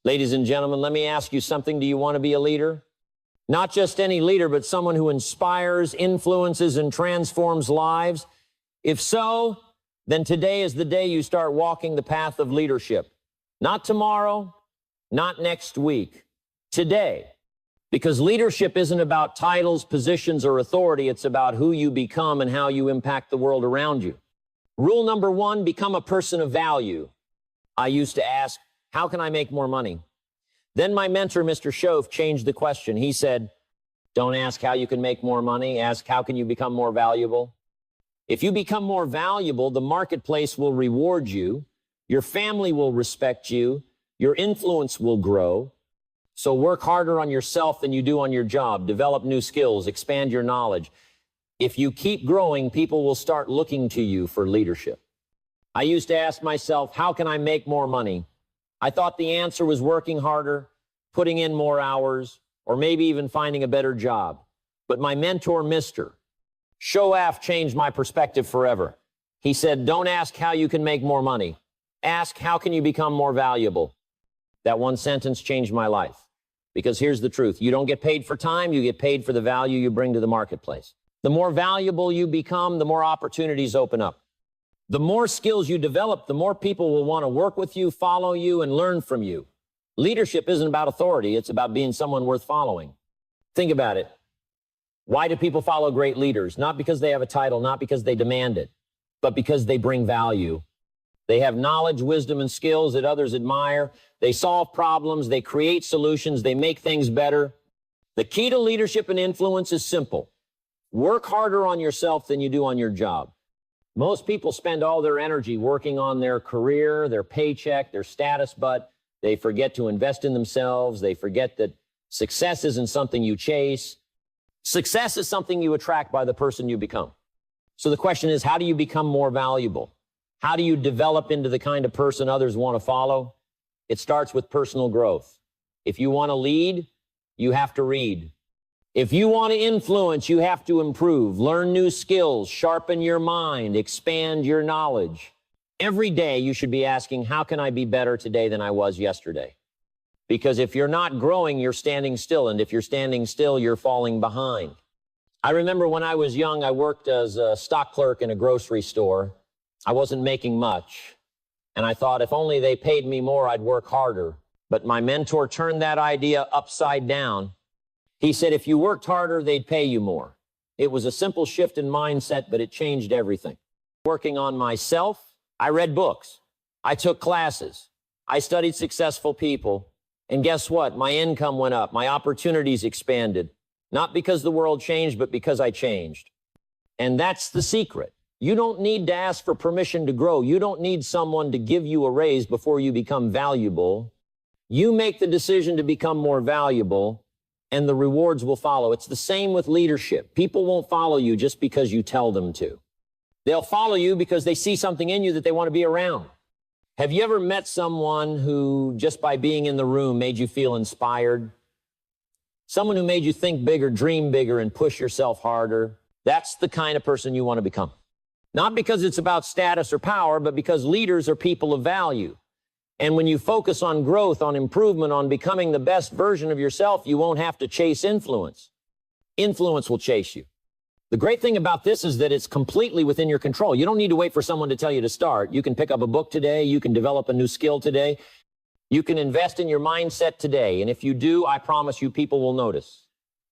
Ladies and gentlemen, let me ask you something. Do you want to be a leader? Not just any leader, but someone who inspires, influences, and transforms lives? If so, then today is the day you start walking the path of leadership. Not tomorrow, not next week, today. Because leadership isn't about titles, positions, or authority. It's about who you become and how you impact the world around you. Rule number 1, become a person of value. I used to ask, how can I make more money? Then my mentor, Mr. Shove, changed the question. He said, don't ask how you can make more money. Ask, how can you become more valuable? If you become more valuable, the marketplace will reward you. Your family will respect you. Your influence will grow. So work harder on yourself than you do on your job. Develop new skills. Expand your knowledge. If you keep growing, people will start looking to you for leadership. I used to ask myself, how can I make more money? I thought the answer was working harder, putting in more hours, or maybe even finding a better job. But my mentor, Mr. Shoaf, changed my perspective forever. He said, don't ask how you can make more money. Ask, how can you become more valuable? That one sentence changed my life. Because here's the truth. You don't get paid for time. You get paid for the value you bring to the marketplace. The more valuable you become, the more opportunities open up. The more skills you develop, the more people will want to work with you, follow you, and learn from you. Leadership isn't about authority. It's about being someone worth following. Think about it. Why do people follow great leaders? Not because they have a title, not because they demand it, but because they bring value. They have knowledge, wisdom, and skills that others admire. They solve problems. They create solutions. They make things better. The key to leadership and influence is simple. Work harder on yourself than you do on your job. Most people spend all their energy working on their career, their paycheck, their status, but they forget to invest in themselves. They forget that success isn't something you chase. Success is something you attract by the person you become. So the question is, how do you become more valuable? How do you develop into the kind of person others want to follow? It starts with personal growth. If you want to lead, you have to read. If you want to influence, you have to improve, learn new skills, sharpen your mind, expand your knowledge. Every day you should be asking, how can I be better today than I was yesterday? Because if you're not growing, you're standing still. And if you're standing still, you're falling behind. I remember when I was young, I worked as a stock clerk in a grocery store. I wasn't making much. And I thought if only they paid me more, I'd work harder. But my mentor turned that idea upside down. He said, if you worked harder, they'd pay you more. It was a simple shift in mindset, but it changed everything. Working on myself, I read books. I took classes. I studied successful people. And guess what? My income went up. My opportunities expanded. Not because the world changed, but because I changed. And that's the secret. You don't need to ask for permission to grow. You don't need someone to give you a raise before you become valuable. You make the decision to become more valuable, and the rewards will follow. It's the same with leadership. People won't follow you just because you tell them to. They'll follow you because they see something in you that they want to be around. Have you ever met someone who, just by being in the room, made you feel inspired? Someone who made you think bigger, dream bigger, and push yourself harder? That's the kind of person you want to become. Not because it's about status or power, but because leaders are people of value. And when you focus on growth, on improvement, on becoming the best version of yourself, you won't have to chase influence. Influence will chase you. The great thing about this is that it's completely within your control. You don't need to wait for someone to tell you to start. You can pick up a book today. You can develop a new skill today. You can invest in your mindset today. And if you do, I promise you, people will notice.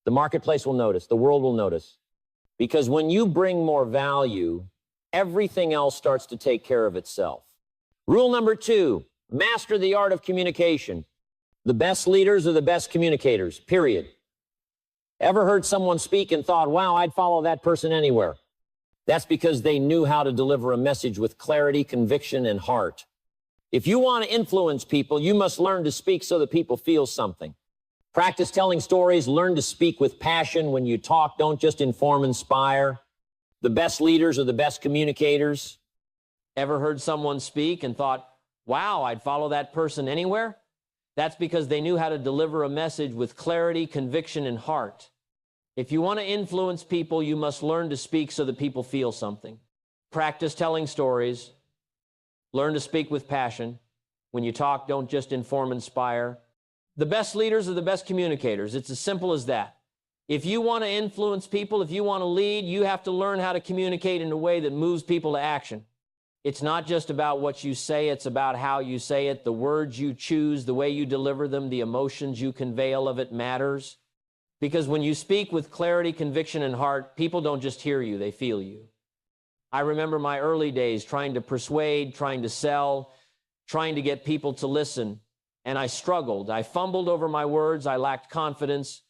The marketplace will notice. The world will notice. Because when you bring more value, everything else starts to take care of itself. Rule number 2, master the art of communication. The best leaders are the best communicators, period. Ever heard someone speak and thought, wow, I'd follow that person anywhere? That's because they knew how to deliver a message with clarity, conviction, and heart. If you want to influence people, you must learn to speak so that people feel something. Practice telling stories, learn to speak with passion. When you talk, don't just inform, inspire. The best leaders are the best communicators. Ever heard someone speak and thought, wow, I'd follow that person anywhere? That's because they knew how to deliver a message with clarity, conviction, and heart. If you want to influence people, you must learn to speak so that people feel something. Practice telling stories. Learn to speak with passion. When you talk, don't just inform, inspire. The best leaders are the best communicators. It's as simple as that. If you want to influence people, if you want to lead, you have to learn how to communicate in a way that moves people to action. It's not just about what you say, it's about how you say it, the words you choose, the way you deliver them, the emotions you convey, all of it matters. Because when you speak with clarity, conviction, and heart, people don't just hear you, they feel you. I remember my early days trying to persuade, trying to sell, trying to get people to listen, and I struggled. I fumbled over my words, I lacked confidence,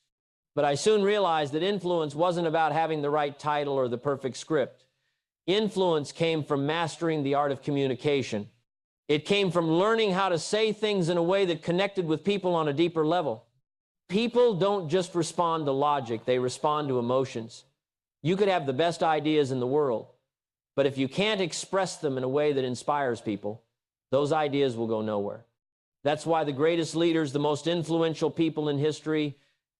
but I soon realized that influence wasn't about having the right title or the perfect script. Influence came from mastering the art of communication. It came from learning how to say things in a way that connected with people on a deeper level. People don't just respond to logic, they respond to emotions. You could have the best ideas in the world, but if you can't express them in a way that inspires people, those ideas will go nowhere. That's why the greatest leaders, the most influential people in history,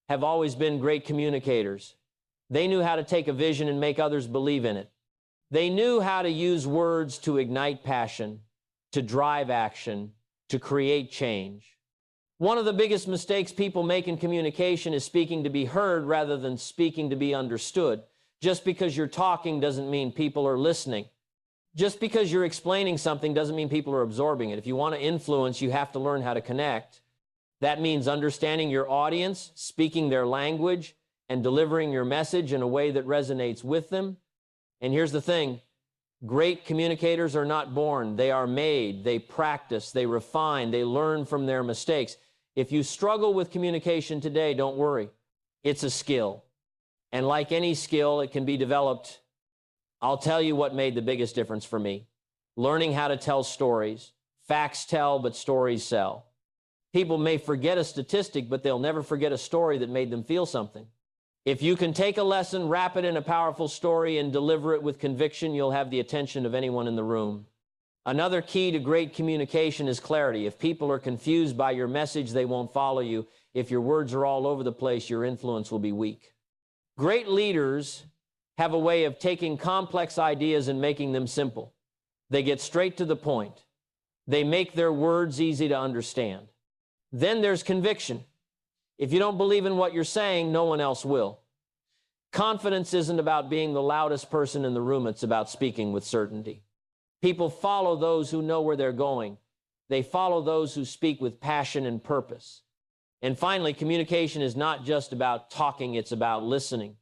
have always been great communicators. They knew how to take a vision and make others believe in it. They knew how to use words to ignite passion, to drive action, to create change. One of the biggest mistakes people make in communication is speaking to be heard rather than speaking to be understood. Just because you're talking doesn't mean people are listening. Just because you're explaining something doesn't mean people are absorbing it. If you want to influence, you have to learn how to connect. That means understanding your audience, speaking their language, and delivering your message in a way that resonates with them. And here's the thing, great communicators are not born, they are made, they practice, they refine, they learn from their mistakes. If you struggle with communication today, don't worry, it's a skill. And like any skill, it can be developed. I'll tell you what made the biggest difference for me. Learning how to tell stories. Facts tell, but stories sell. People may forget a statistic, but they'll never forget a story that made them feel something. If you can take a lesson, wrap it in a powerful story, and deliver it with conviction, you'll have the attention of anyone in the room. Another key to great communication is clarity. If people are confused by your message, they won't follow you. If your words are all over the place, your influence will be weak. Great leaders have a way of taking complex ideas and making them simple. They get straight to the point. They make their words easy to understand. Then there's conviction. If you don't believe in what you're saying, no one else will. Confidence isn't about being the loudest person in the room, it's about speaking with certainty. People follow those who know where they're going. They follow those who speak with passion and purpose. And finally, communication is not just about talking, it's about listening.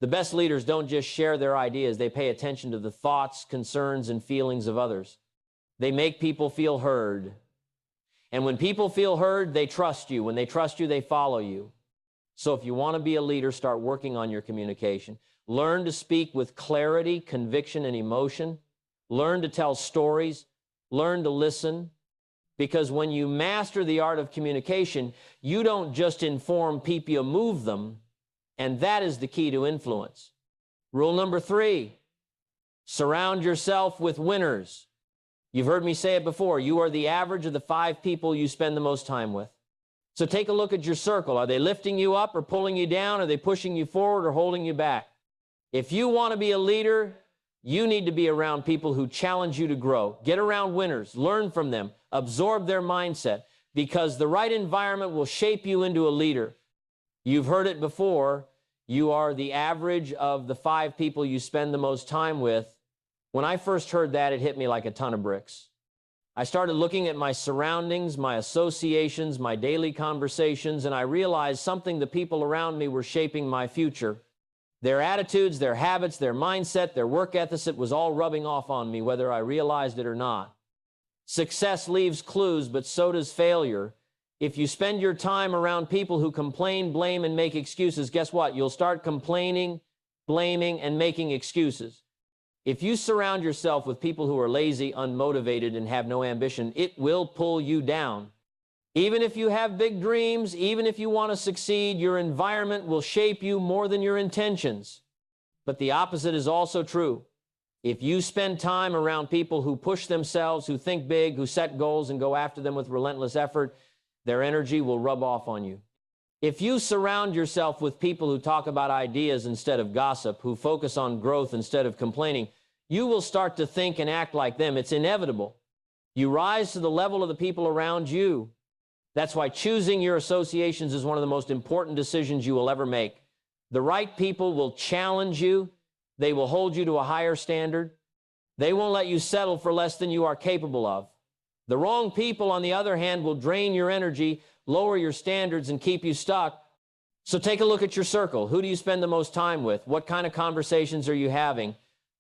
The best leaders don't just share their ideas, they pay attention to the thoughts, concerns, and feelings of others. They make people feel heard. And when people feel heard, they trust you. When they trust you, they follow you. So if you want to be a leader, start working on your communication. Learn to speak with clarity, conviction, and emotion. Learn to tell stories. Learn to listen. Because when you master the art of communication, you don't just inform people, you move them. And that is the key to influence. Rule number 3, surround yourself with winners. You've heard me say it before, you are the average of the 5 people you spend the most time with. So take a look at your circle. Are they lifting you up or pulling you down? Are they pushing you forward or holding you back? If you want to be a leader, you need to be around people who challenge you to grow. Get around winners, learn from them, absorb their mindset, because the right environment will shape you into a leader. You've heard it before, you are the average of the 5 people you spend the most time with. When I first heard that, it hit me like a ton of bricks. I started looking at my surroundings, my associations, my daily conversations, and I realized something: the people around me were shaping my future. Their attitudes, their habits, their mindset, their work ethic, it was all rubbing off on me, whether I realized it or not. Success leaves clues, but so does failure. If you spend your time around people who complain, blame, and make excuses, guess what? You'll start complaining, blaming, and making excuses. If you surround yourself with people who are lazy, unmotivated, and have no ambition, it will pull you down. Even if you have big dreams, even if you want to succeed, your environment will shape you more than your intentions. But the opposite is also true. If you spend time around people who push themselves, who think big, who set goals and go after them with relentless effort, their energy will rub off on you. If you surround yourself with people who talk about ideas instead of gossip, who focus on growth instead of complaining, you will start to think and act like them. It's inevitable. You rise to the level of the people around you. That's why choosing your associations is one of the most important decisions you will ever make. The right people will challenge you. They will hold you to a higher standard. They won't let you settle for less than you are capable of. The wrong people, on the other hand, will drain your energy, lower your standards, and keep you stuck. So take a look at your circle. Who do you spend the most time with? What kind of conversations are you having?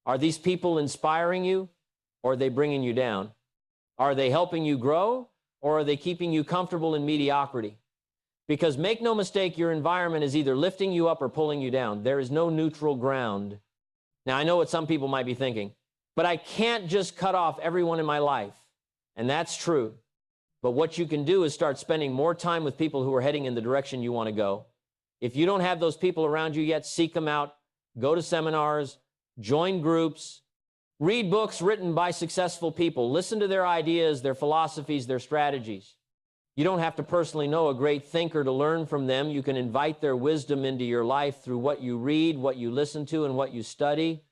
Are these people inspiring you, or are they bringing you down? Are they helping you grow, or are they keeping you comfortable in mediocrity? Because make no mistake, your environment is either lifting you up or pulling you down. There is no neutral ground. Now, I know what some people might be thinking, but I can't just cut off everyone in my life. And that's true. But what you can do is start spending more time with people who are heading in the direction you want to go. If you don't have those people around you yet, seek them out, go to seminars, join groups, read books written by successful people, listen to their ideas, their philosophies, their strategies. You don't have to personally know a great thinker to learn from them. You can invite their wisdom into your life through what you read, what you listen to, and what you study.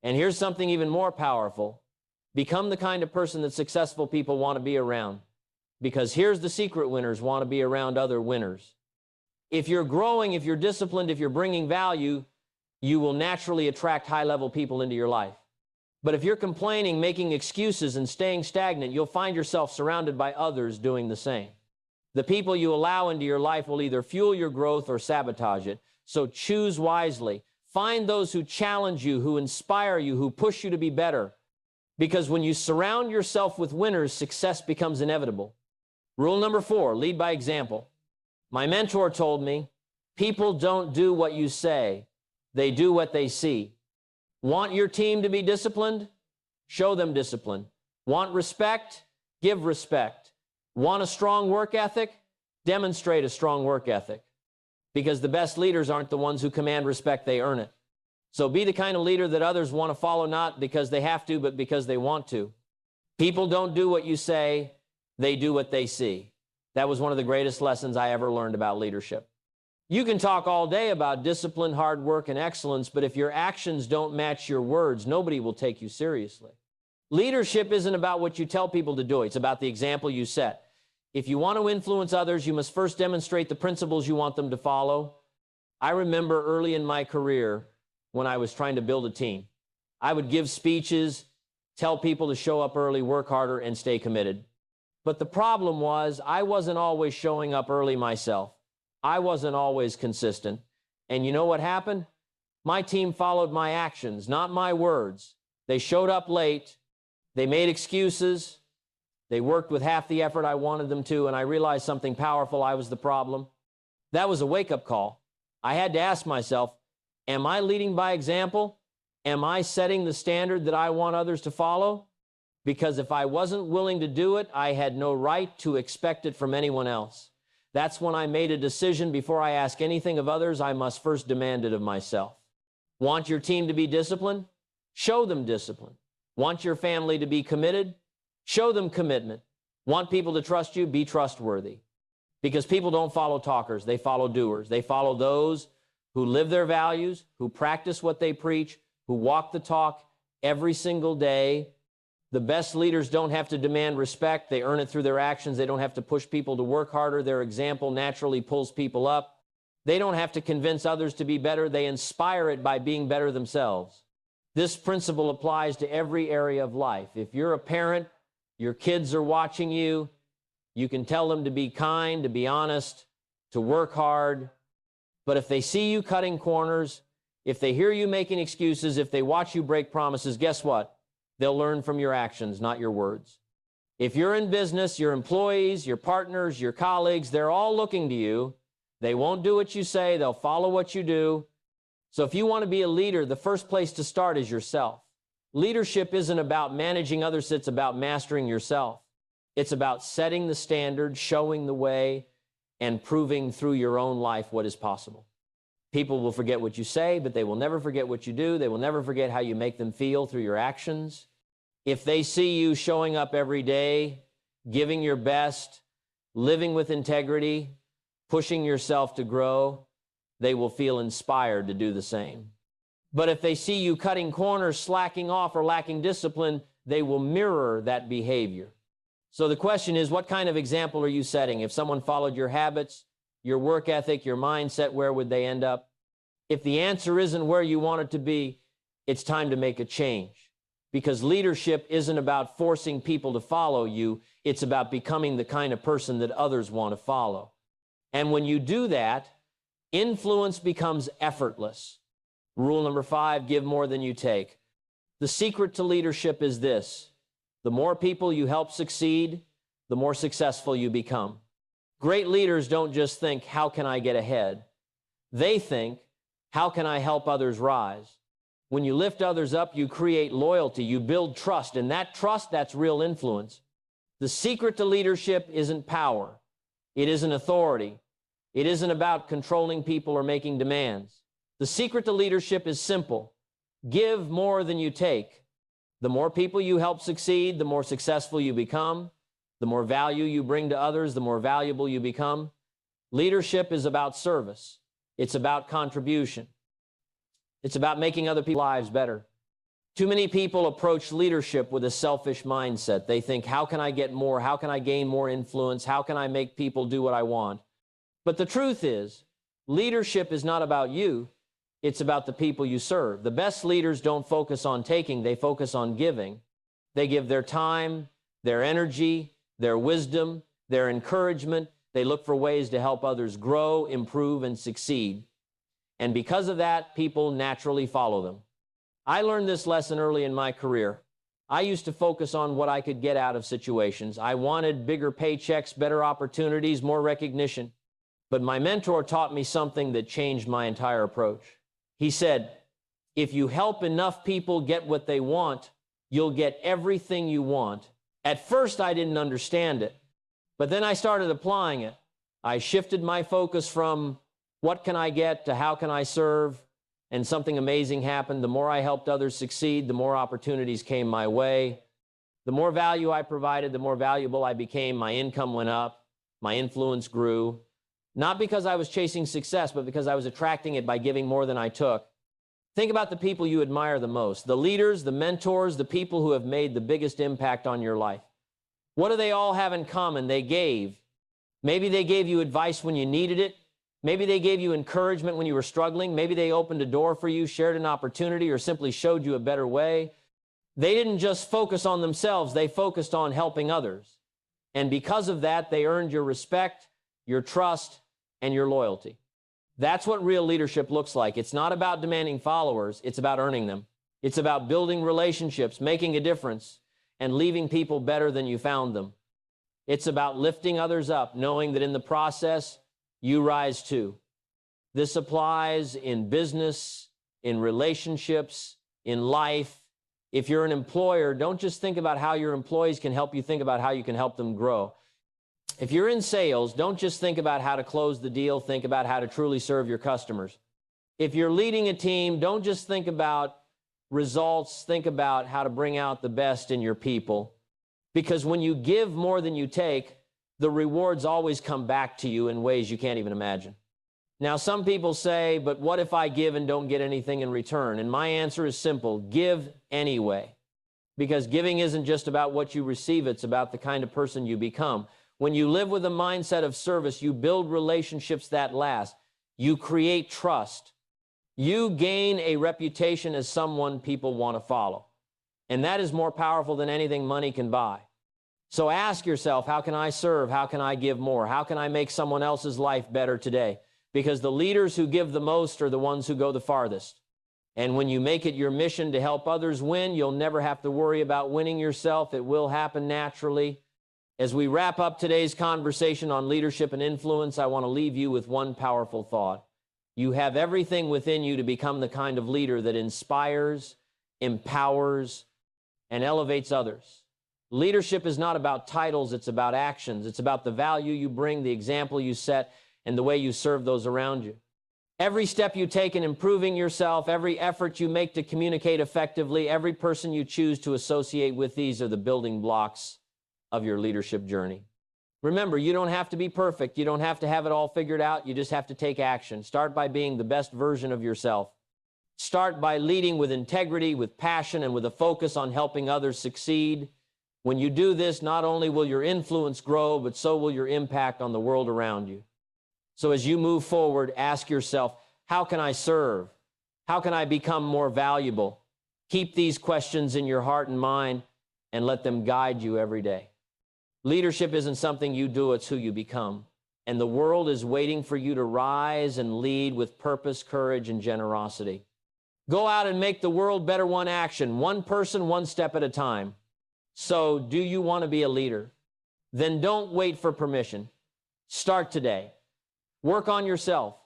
And here's something even more powerful. Become the kind of person that successful people want to be around. Because here's the secret: winners want to be around other winners. If you're growing, if you're disciplined, if you're bringing value, you will naturally attract high-level people into your life. But if you're complaining, making excuses, and staying stagnant, you'll find yourself surrounded by others doing the same. The people you allow into your life will either fuel your growth or sabotage it. So choose wisely. Find those who challenge you, who inspire you, who push you to be better. Because when you surround yourself with winners, success becomes inevitable. Rule number 4, lead by example. My mentor told me, people don't do what you say, they do what they see. Want your team to be disciplined? Show them discipline. Want respect? Give respect. Want a strong work ethic? Demonstrate a strong work ethic. Because the best leaders aren't the ones who command respect, they earn it. So be the kind of leader that others want to follow, not because they have to, but because they want to. People don't do what you say, they do what they see. That was one of the greatest lessons I ever learned about leadership. You can talk all day about discipline, hard work, and excellence, but if your actions don't match your words, nobody will take you seriously. Leadership isn't about what you tell people to do. It's about the example you set. If you want to influence others, you must first demonstrate the principles you want them to follow. I remember early in my career when I was trying to build a team, I would give speeches, tell people to show up early, work harder, and stay committed. But the problem was I wasn't always showing up early myself. I wasn't always consistent. And you know what happened? My team followed my actions, not my words. They showed up late. They made excuses. They worked with half the effort I wanted them to, and I realized something powerful: I was the problem. That was a wake-up call. I had to ask myself, am I leading by example? Am I setting the standard that I want others to follow? Because if I wasn't willing to do it, I had no right to expect it from anyone else. That's when I made a decision: before I ask anything of others, I must first demand it of myself. Want your team to be disciplined? Show them discipline. Want your family to be committed? Show them commitment. Want people to trust you? Be trustworthy. Because people don't follow talkers, they follow doers. They follow those who live their values, who practice what they preach, who walk the talk every single day. The best leaders don't have to demand respect. They earn it through their actions. They don't have to push people to work harder. Their example naturally pulls people up. They don't have to convince others to be better. They inspire it by being better themselves. This principle applies to every area of life. If you're a parent, your kids are watching you, you can tell them to be kind, to be honest, to work hard. But if they see you cutting corners, if they hear you making excuses, if they watch you break promises, guess what? They'll learn from your actions, not your words. If you're in business, your employees, your partners, your colleagues, they're all looking to you. They won't do what you say. They'll follow what you do. So if you want to be a leader, the first place to start is yourself. Leadership isn't about managing others. It's about mastering yourself. It's about setting the standard, showing the way, and proving through your own life what is possible. People will forget what you say, but they will never forget what you do. They will never forget how you make them feel through your actions. If they see you showing up every day, giving your best, living with integrity, pushing yourself to grow, they will feel inspired to do the same. But if they see you cutting corners, slacking off, or lacking discipline, they will mirror that behavior. So the question is, what kind of example are you setting? If someone followed your habits, your work ethic, your mindset, where would they end up? If the answer isn't where you want it to be, it's time to make a change. Because leadership isn't about forcing people to follow you. It's about becoming the kind of person that others want to follow. And when you do that, influence becomes effortless. Rule number 5, give more than you take. The secret to leadership is this: the more people you help succeed, the more successful you become. Great leaders don't just think, how can I get ahead? They think, how can I help others rise? When you lift others up, you create loyalty, you build trust, and that trust, that's real influence. The secret to leadership isn't power. It isn't authority. It isn't about controlling people or making demands. The secret to leadership is simple: give more than you take. The more people you help succeed, the more successful you become. The more value you bring to others, the more valuable you become. Leadership is about service. It's about contribution. It's about making other people's lives better. Too many people approach leadership with a selfish mindset. They think, how can I get more? How can I gain more influence? How can I make people do what I want? But the truth is, leadership is not about you. It's about the people you serve. The best leaders don't focus on taking, they focus on giving. They give their time, their energy, their wisdom, their encouragement. They look for ways to help others grow, improve, and succeed. And because of that, people naturally follow them. I learned this lesson early in my career. I used to focus on what I could get out of situations. I wanted bigger paychecks, better opportunities, more recognition. But my mentor taught me something that changed my entire approach. He said, if you help enough people get what they want, you'll get everything you want. At first, I didn't understand it, but then I started applying it. I shifted my focus from what can I get to how can I serve, and something amazing happened. The more I helped others succeed, the more opportunities came my way. The more value I provided, the more valuable I became. My income went up, my influence grew. Not because I was chasing success, but because I was attracting it by giving more than I took. Think about the people you admire the most, the leaders, the mentors, the people who have made the biggest impact on your life. What do they all have in common? They gave. Maybe they gave you advice when you needed it. Maybe they gave you encouragement when you were struggling. Maybe they opened a door for you, shared an opportunity, or simply showed you a better way. They didn't just focus on themselves, they focused on helping others. And because of that, they earned your respect, your trust, and your loyalty. That's what real leadership looks like. It's not about demanding followers, it's about earning them. It's about building relationships, making a difference, and leaving people better than you found them. It's about lifting others up, knowing that in the process, you rise too. This applies in business, in relationships, in life. If you're an employer, don't just think about how your employees can help you, think about how you can help them grow. If you're in sales, don't just think about how to close the deal, think about how to truly serve your customers. If you're leading a team, don't just think about results, think about how to bring out the best in your people. Because when you give more than you take, the rewards always come back to you in ways you can't even imagine. Now, some people say, but what if I give and don't get anything in return? And my answer is simple: give anyway. Because giving isn't just about what you receive, it's about the kind of person you become. When you live with a mindset of service, you build relationships that last. You create trust. You gain a reputation as someone people want to follow. And that is more powerful than anything money can buy. So ask yourself, how can I serve? How can I give more? How can I make someone else's life better today? Because the leaders who give the most are the ones who go the farthest. And when you make it your mission to help others win, you'll never have to worry about winning yourself. It will happen naturally. As we wrap up today's conversation on leadership and influence, I want to leave you with one powerful thought. You have everything within you to become the kind of leader that inspires, empowers, and elevates others. Leadership is not about titles, it's about actions. It's about the value you bring, the example you set, and the way you serve those around you. Every step you take in improving yourself, every effort you make to communicate effectively, every person you choose to associate with, these are the building blocks of your leadership journey. Remember, you don't have to be perfect. You don't have to have it all figured out. You just have to take action. Start by being the best version of yourself. Start by leading with integrity, with passion, and with a focus on helping others succeed. When you do this, not only will your influence grow, but so will your impact on the world around you. So as you move forward, ask yourself, how can I serve? How can I become more valuable? Keep these questions in your heart and mind and let them guide you every day. Leadership isn't something you do, it's who you become. And the world is waiting for you to rise and lead with purpose, courage, and generosity. Go out and make the world better one action, one person, one step at a time. So, do you want to be a leader? Then don't wait for permission. Start today. Work on yourself.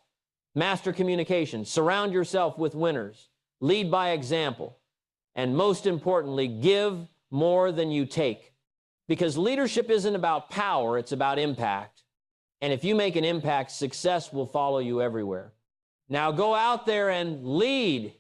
Master communication. Surround yourself with winners. Lead by example. And most importantly, give more than you take. Because leadership isn't about power, it's about impact. And if you make an impact, success will follow you everywhere. Now go out there and lead.